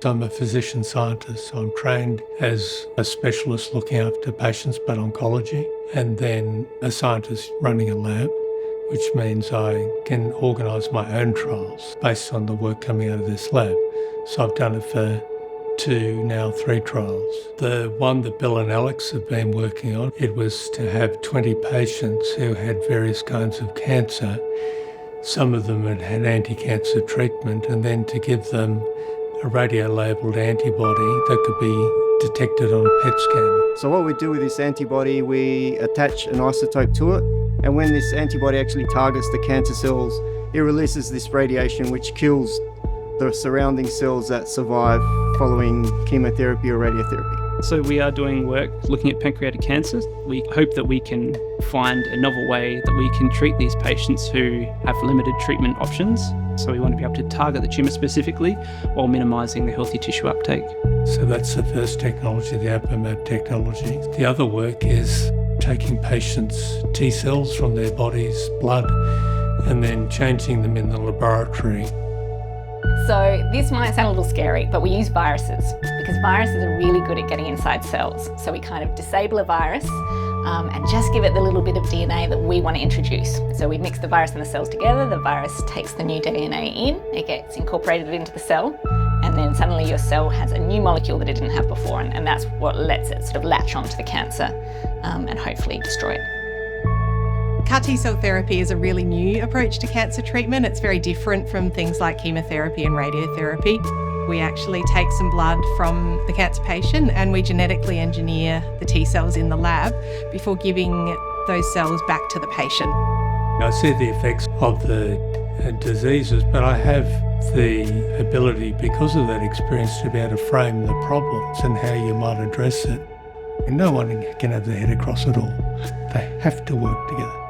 I'm a physician scientist, so I'm trained as a specialist looking after patients, but oncology, and then a scientist running a lab, which means I can organise my own trials based on the work coming out of this lab. So I've done it for 2, now 3 trials. The one that Bill and Alex have been working on, it was to have 20 patients who had various kinds of cancer. Some of them had had anti-cancer treatment, and then to give them a radio-labelled antibody that could be detected on a PET scan. So what we do with this antibody, we attach an isotope to it, and when this antibody actually targets the cancer cells, it releases this radiation which kills the surrounding cells that survive following chemotherapy or radiotherapy. So we are doing work looking at pancreatic cancers. We hope that we can find a novel way that we can treat these patients who have limited treatment options. So we want to be able to target the tumour specifically while minimising the healthy tissue uptake. So that's the first technology, the ApoMab technology. The other work is taking patients' T cells from their body's blood and then changing them in the laboratory. So this might sound a little scary, but we use viruses because viruses are really good at getting inside cells. So we kind of disable a virus and just give it the little bit of DNA that we want to introduce. So we mix the virus and the cells together, the virus takes the new DNA in, it gets incorporated into the cell, and then suddenly your cell has a new molecule that it didn't have before, and that's what lets it sort of latch onto the cancer and hopefully destroy it. CAR T-cell therapy is a really new approach to cancer treatment. It's very different from things like chemotherapy and radiotherapy. We actually take some blood from the cancer patient and we genetically engineer the T-cells in the lab before giving those cells back to the patient. I see the effects of the diseases, but I have the ability, because of that experience, to be able to frame the problems and how you might address it. And no one can have their head across it all. They have to work together.